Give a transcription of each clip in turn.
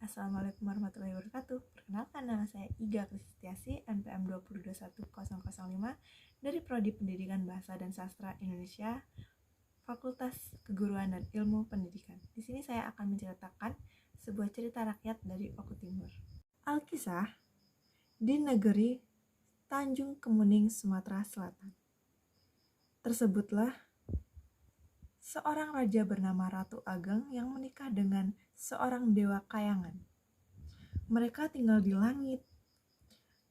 Assalamualaikum warahmatullahi wabarakatuh. Perkenalkan, nama saya Iga Kristiasi, NPM 2021005 dari Prodi Pendidikan Bahasa dan Sastra Indonesia, Fakultas Keguruan dan Ilmu Pendidikan. Di sini saya akan menceritakan sebuah cerita rakyat dari Oku Timur. Alkisah di negeri Tanjung Kemuning, Sumatera Selatan. Tersebutlah seorang raja bernama Ratu Ageng yang menikah dengan seorang dewa kayangan. Mereka tinggal di langit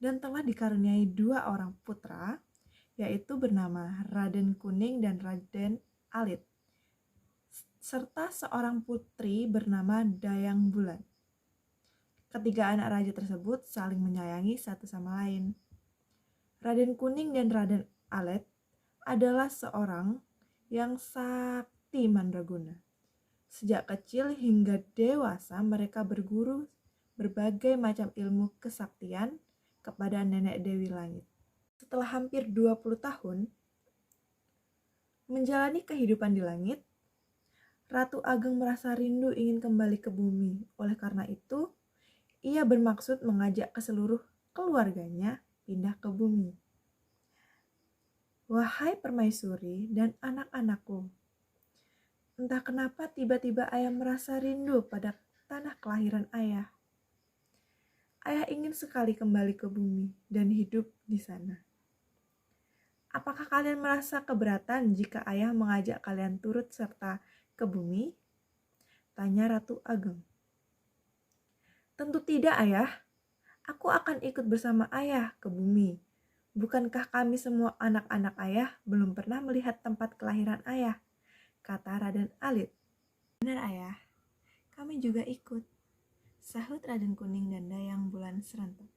dan telah dikaruniai dua orang putra, yaitu bernama Raden Kuning dan Raden Alit, serta seorang putri bernama Dayang Bulan. Ketiga anak raja tersebut saling menyayangi satu sama lain. Raden Kuning dan Raden Alit adalah seorang yang sakti mandraguna. Sejak kecil hingga dewasa mereka berguru berbagai macam ilmu kesaktian kepada nenek Dewi Langit. Setelah hampir 20 tahun menjalani kehidupan di langit, Ratu Ageng merasa rindu ingin kembali ke bumi. Oleh karena itu, ia bermaksud mengajak ke seluruh keluarganya pindah ke bumi. Wahai permaisuri dan anak-anakku, entah kenapa tiba-tiba ayah merasa rindu pada tanah kelahiran ayah. Ayah ingin sekali kembali ke bumi dan hidup di sana. Apakah kalian merasa keberatan jika ayah mengajak kalian turut serta ke bumi? Tanya Ratu Ageng. Tentu tidak, ayah. Aku akan ikut bersama ayah ke bumi. Bukankah kami semua anak-anak ayah belum pernah melihat tempat kelahiran ayah? Kata Raden Alit. Benar, ayah. Kami juga ikut, sahut Raden Kuning dan Dayang Bulan serentak.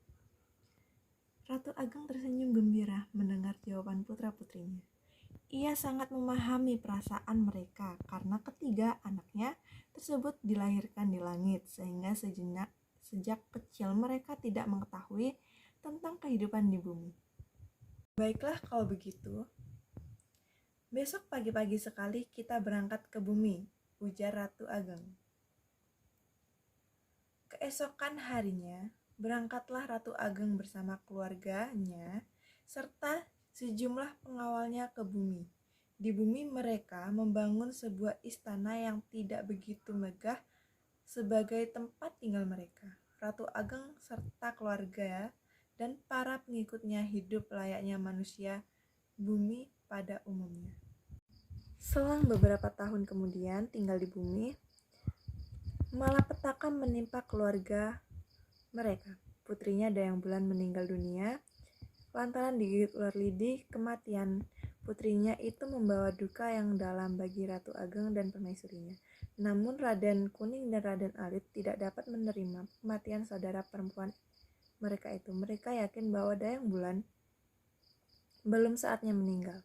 Ratu Ageng tersenyum gembira mendengar jawaban putra-putrinya. Ia sangat memahami perasaan mereka karena ketiga anaknya tersebut dilahirkan di langit, sehingga sejak kecil mereka tidak mengetahui tentang kehidupan di bumi. Baiklah kalau begitu, besok pagi-pagi sekali kita berangkat ke bumi, ujar Ratu Ageng. Keesokan harinya, berangkatlah Ratu Ageng bersama keluarganya serta sejumlah pengawalnya ke bumi. Di bumi mereka membangun sebuah istana yang tidak begitu megah sebagai tempat tinggal mereka. Ratu Ageng serta keluarga dan para pengikutnya hidup layaknya manusia bumi pada umumnya. Selang beberapa tahun kemudian tinggal di bumi, malapetaka menimpa keluarga mereka. Putrinya Dayang Bulan meninggal dunia lantaran digigit ular lidi. Kematian putrinya itu membawa duka yang dalam bagi Ratu Ageng dan permaisurinya. Namun Raden Kuning dan Raden Alit tidak dapat menerima kematian saudara perempuan mereka itu. Mereka yakin bahwa Dayang Bulan belum saatnya meninggal.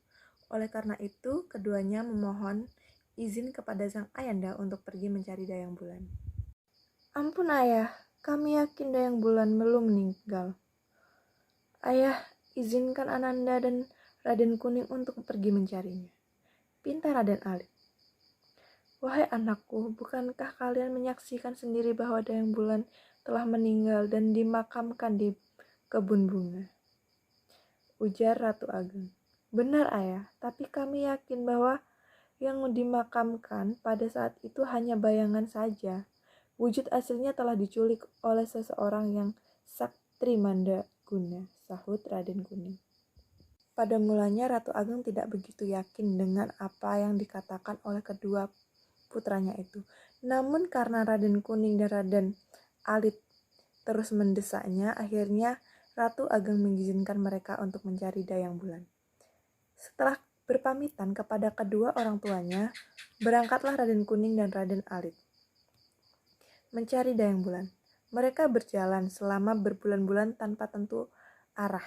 Oleh karena itu, keduanya memohon izin kepada sang ayanda untuk pergi mencari Dayang Bulan. Ampun ayah, kami yakin Dayang Bulan belum meninggal. Ayah, izinkan Ananda dan Raden Kuning untuk pergi mencarinya, pinta Raden Alit. Wahai anakku, bukankah kalian menyaksikan sendiri bahwa Dayang Bulan telah meninggal dan dimakamkan di kebun bunga? Ujar Ratu Ageng. Benar ayah, tapi kami yakin bahwa yang dimakamkan pada saat itu hanya bayangan saja. Wujud aslinya telah diculik oleh seseorang yang sakti mandraguna, sahut Raden Kuning. Pada mulanya Ratu Ageng tidak begitu yakin dengan apa yang dikatakan oleh kedua putranya itu. Namun karena Raden Kuning dan Raden Alit terus mendesaknya, akhirnya Ratu Ageng mengizinkan mereka untuk mencari Dayang Bulan. Setelah berpamitan kepada kedua orang tuanya, berangkatlah Raden Kuning dan Raden Alit mencari Dayang Bulan. Mereka berjalan selama berbulan-bulan tanpa tentu arah.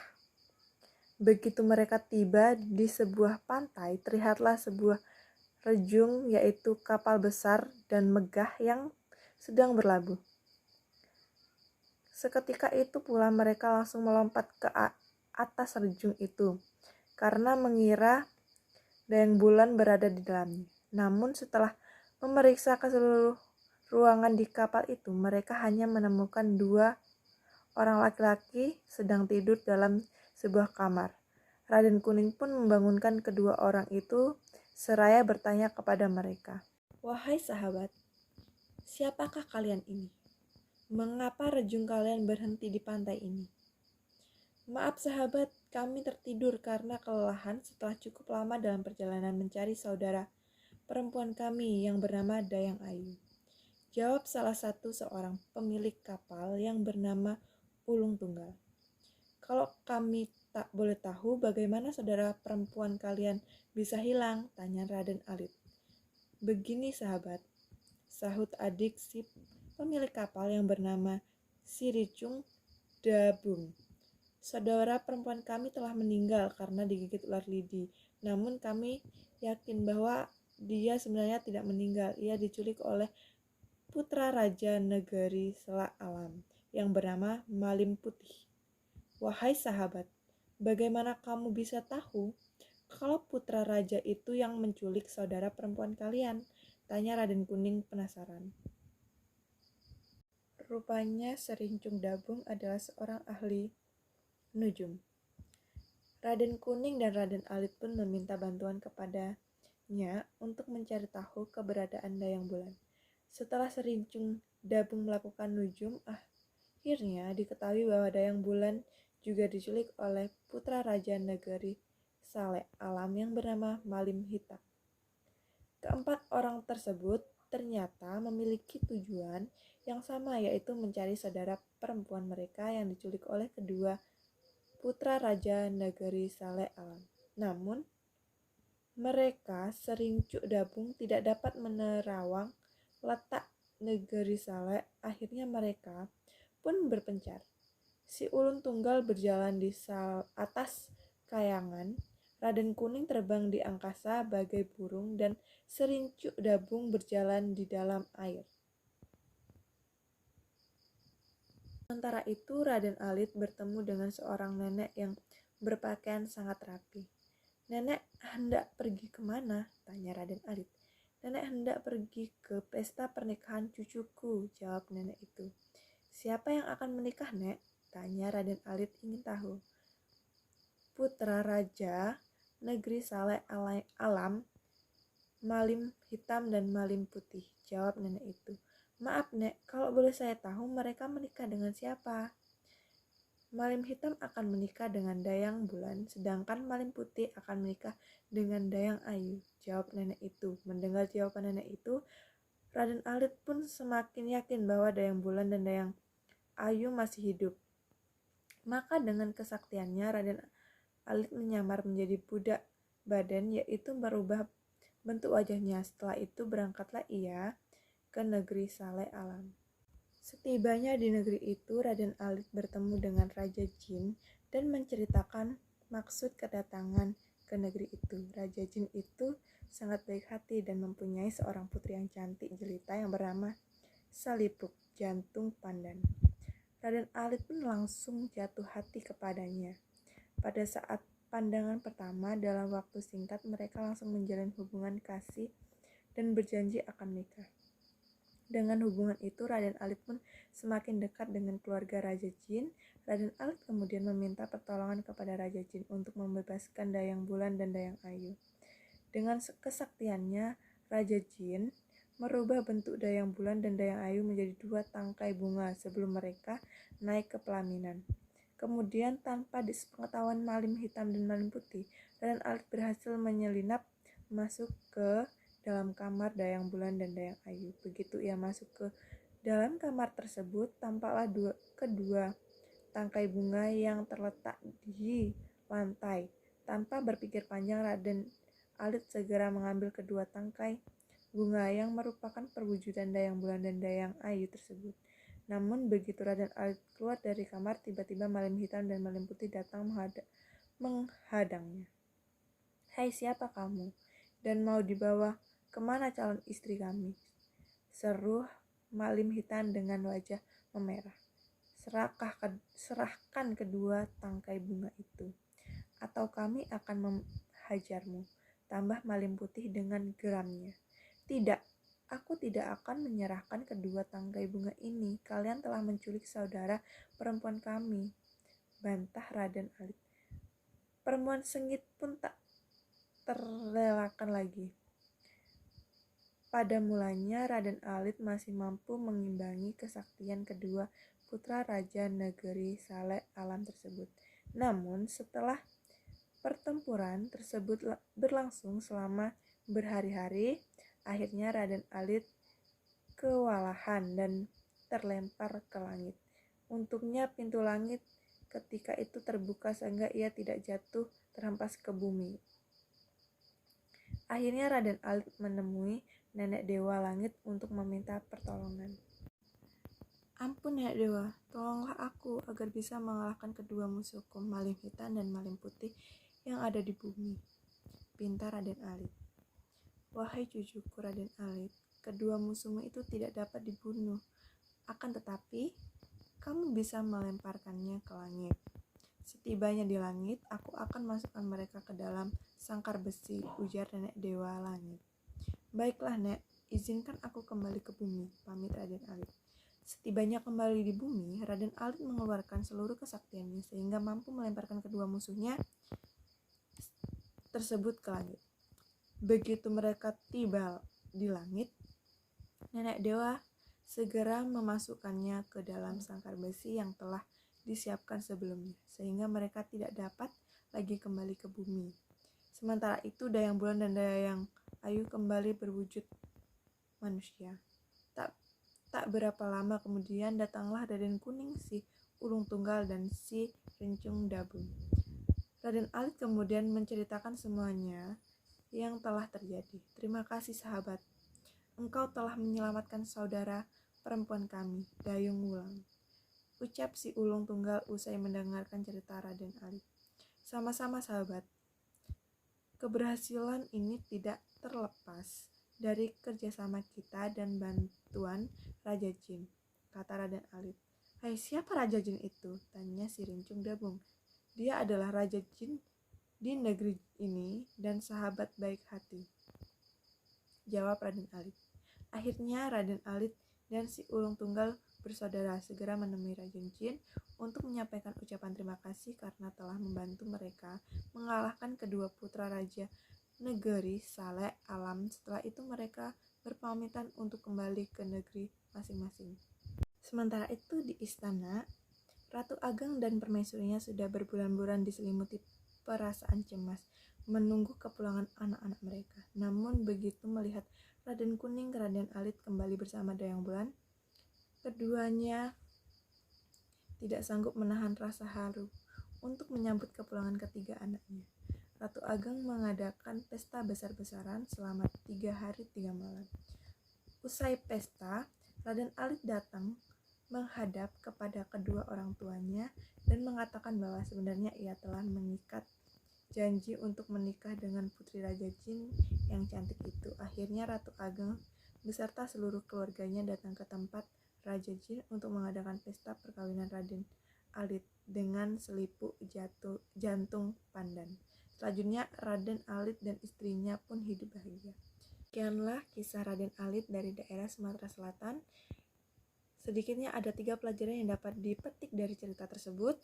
Begitu mereka tiba di sebuah pantai, terlihatlah sebuah rejung, yaitu kapal besar dan megah yang sedang berlabuh. Seketika itu pula mereka langsung melompat ke atas rejung itu, karena mengira Dayang Bulan berada di dalamnya. Namun setelah memeriksa ke seluruh ruangan di kapal itu, mereka hanya menemukan 2 orang laki-laki sedang tidur dalam sebuah kamar. Raden Kuning pun membangunkan kedua orang itu seraya bertanya kepada mereka, "Wahai sahabat, siapakah kalian ini? Mengapa rejung kalian berhenti di pantai ini?" "Maaf sahabat, kami tertidur karena kelelahan setelah cukup lama dalam perjalanan mencari saudara perempuan kami yang bernama Dayang Ayu," jawab salah satu seorang pemilik kapal yang bernama Ulung Tunggal. "Kalau kami tak boleh tahu bagaimana saudara perempuan kalian bisa hilang?" tanya Raden Alit. "Begini sahabat," sahut adik si pemilik kapal yang bernama Siricung Dabung. "Saudara perempuan kami telah meninggal karena digigit ular lidi. Namun kami yakin bahwa dia sebenarnya tidak meninggal. Ia diculik oleh putra raja negeri Selak Alam yang bernama Malim Putih." "Wahai sahabat, bagaimana kamu bisa tahu kalau putra raja itu yang menculik saudara perempuan kalian?" tanya Raden Kuning penasaran. Rupanya Serincung Dabung adalah seorang ahli nujum. Raden Kuning dan Raden Alit pun meminta bantuan kepadanya untuk mencari tahu keberadaan Dayang Bulan. Setelah Serincung Dabung melakukan nujum, akhirnya diketahui bahwa Dayang Bulan juga diculik oleh putra raja negeri Saleh Alam yang bernama Malim Hitam. Keempat orang tersebut ternyata memiliki tujuan yang sama, yaitu mencari saudara perempuan mereka yang diculik oleh kedua putra raja negeri Saleh Alam. Namun, mereka Serincuk Dabung tidak dapat menerawang letak negeri Saleh. Akhirnya mereka pun berpencar. Si Ulun Tunggal berjalan di atas kayangan, Raden Kuning terbang di angkasa bagai burung, dan Serincuk Dabung berjalan di dalam air. Sementara itu, Raden Alit bertemu dengan seorang nenek yang berpakaian sangat rapi. "Nenek hendak pergi kemana?" tanya Raden Alit. "Nenek hendak pergi ke pesta pernikahan cucuku," jawab nenek itu. "Siapa yang akan menikah, Nek?" tanya Raden Alit ingin tahu. "Putra Raja negeri Saleh Alam, Malim Hitam dan Malim Putih," jawab nenek itu. "Maaf, Nek, kalau boleh saya tahu mereka menikah dengan siapa?" "Malim Hitam akan menikah dengan Dayang Bulan, sedangkan Malim Putih akan menikah dengan Dayang Ayu," jawab nenek itu. Mendengar jawaban nenek itu, Raden Alit pun semakin yakin bahwa Dayang Bulan dan Dayang Ayu masih hidup. Maka dengan kesaktiannya, Raden Alit menyamar menjadi budak badan, yaitu merubah bentuk wajahnya. Setelah itu berangkatlah ia ke negeri Saleh Alam. Setibanya di negeri itu, Raden Alit bertemu dengan Raja Jin dan menceritakan maksud kedatangan ke negeri itu. Raja Jin itu sangat baik hati dan mempunyai seorang putri yang cantik jelita yang bernama Salipuk Jantung Pandan. Raden Alit pun langsung jatuh hati kepadanya. Pada saat pandangan pertama, dalam waktu singkat mereka langsung menjalin hubungan kasih dan berjanji akan menikah. Dengan hubungan itu, Raden Alit pun semakin dekat dengan keluarga Raja Jin. Raden Alit kemudian meminta pertolongan kepada Raja Jin untuk membebaskan Dayang Bulan dan Dayang Ayu. Dengan kesaktiannya, Raja Jin merubah bentuk Dayang Bulan dan Dayang Ayu menjadi 2 tangkai bunga sebelum mereka naik ke pelaminan. Kemudian tanpa sepengetahuan Malim Hitam dan Malim Putih, Raden Alit berhasil menyelinap masuk ke dalam kamar Dayang Bulan dan Dayang Ayu. Begitu ia masuk ke dalam kamar tersebut, tampaklah kedua tangkai bunga yang terletak di lantai. Tanpa berpikir panjang, Raden Alit segera mengambil kedua tangkai bunga yang merupakan perwujudan Dayang Bulan dan Dayang Ayu tersebut. Namun begitu Raden Alit keluar dari kamar, tiba-tiba Malim Hitam dan Malim Putih datang menghadangnya. "Hai, siapa kamu? Dan mau dibawa kemana calon istri kami?" seru Malim Hitam dengan wajah memerah. Serahkan kedua tangkai bunga itu, atau kami akan menghajarmu," tambah Malim Putih dengan geramnya. "Tidak, Aku tidak akan menyerahkan kedua tangkai bunga ini. Kalian telah menculik saudara perempuan kami, bantah Raden Alit. Perempuan sengit pun tak terelakkan lagi. Pada mulanya Raden Alit masih mampu mengimbangi kesaktian kedua putra Raja Negeri Saleh Alam tersebut. Namun setelah pertempuran tersebut berlangsung selama berhari-hari, akhirnya Raden Alit kewalahan dan terlempar ke langit. Untungnya pintu langit ketika itu terbuka sehingga ia tidak jatuh terhempas ke bumi. Akhirnya Raden Alit menemui Nenek Dewa Langit untuk meminta pertolongan. Ampun Nenek Dewa, tolonglah aku agar bisa mengalahkan kedua musuhku, Malim Hitam dan Malim Putih yang ada di bumi, pinta Raden Alit. Wahai cucuku Raden Alit, kedua musuhmu itu tidak dapat dibunuh. Akan tetapi, kamu bisa melemparkannya ke langit. Setibanya di langit, aku akan masukkan mereka ke dalam sangkar besi, ujar Nenek Dewa Langit. Baiklah Nek, izinkan aku kembali ke bumi, pamit Raden Alit. Setibanya kembali di bumi, Raden Alit mengeluarkan seluruh kesaktiannya sehingga mampu melemparkan kedua musuhnya tersebut ke langit. Begitu mereka tiba di langit, Nenek Dewa segera memasukkannya ke dalam sangkar besi yang telah disiapkan sebelumnya, sehingga mereka tidak dapat lagi kembali ke bumi. Sementara itu Dayang Bulan dan Dayang Ayu kembali berwujud manusia. Tak berapa lama kemudian datanglah Raden Kuning, si Ulung Tunggal dan si Rincung Dabung. Raden Alit kemudian menceritakan semuanya yang telah terjadi. Terima kasih sahabat, engkau telah menyelamatkan saudara perempuan kami, Dayung Wulang, ucap si Ulung Tunggal usai mendengarkan cerita Raden Alit. Sama-sama sahabat. Keberhasilan ini tidak terlepas dari kerjasama kita dan bantuan Raja Jin, kata Raden Alit. Hai, siapa Raja Jin itu? Tanya si Rincung Dabung. Dia adalah Raja Jin di negeri ini dan sahabat baik hati, jawab Raden Alit. Akhirnya Raden Alit dan si Ulung Tunggal bersaudara segera menemui Raja Jin untuk menyampaikan ucapan terima kasih karena telah membantu mereka mengalahkan kedua putra Raja Negeri Saleh Alam. Setelah itu mereka berpamitan untuk kembali ke negeri masing-masing. Sementara itu di istana, Ratu Ageng dan permaisurinya sudah berbulan-bulan diselimuti perasaan cemas menunggu kepulangan anak-anak mereka. Namun begitu melihat Raden Kuning, Raden Alit kembali bersama Dayang Bulan, keduanya tidak sanggup menahan rasa haru untuk menyambut kepulangan ketiga anaknya. Ratu Ageng mengadakan pesta besar-besaran selama 3 hari 3 malam. Usai pesta, Raden Alit datang menghadap kepada kedua orang tuanya dan mengatakan bahwa sebenarnya ia telah mengikat janji untuk menikah dengan putri Raja Jin yang cantik itu. Akhirnya Ratu Ageng beserta seluruh keluarganya datang ke tempat Raja Jin untuk mengadakan pesta perkawinan Raden Alit dengan selipuk jantung pandan. Selanjutnya Raden Alit dan istrinya pun hidup bahagia. Sekianlah kisah Raden Alit dari daerah Sumatera Selatan. Sedikitnya ada 3 pelajaran yang dapat dipetik dari cerita tersebut,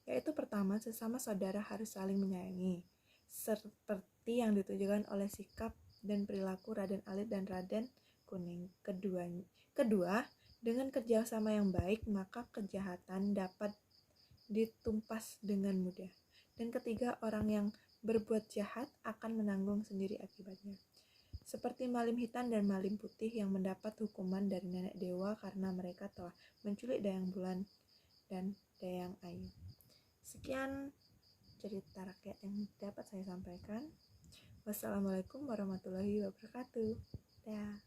yaitu pertama, sesama saudara harus saling menyayangi, seperti yang ditujukan oleh sikap dan perilaku Raden Alit dan Raden Kuning. Kedua, dengan kerjasama yang baik, maka kejahatan dapat ditumpas dengan mudah. Dan ketiga, orang yang berbuat jahat akan menanggung sendiri akibatnya. Seperti Malim Hitam dan Malim Putih yang mendapat hukuman dari Nenek Dewa karena mereka telah menculik Dayang Bulan dan Dayang Ayu. Sekian cerita rakyat yang dapat saya sampaikan. Wassalamualaikum warahmatullahi wabarakatuh. Dah.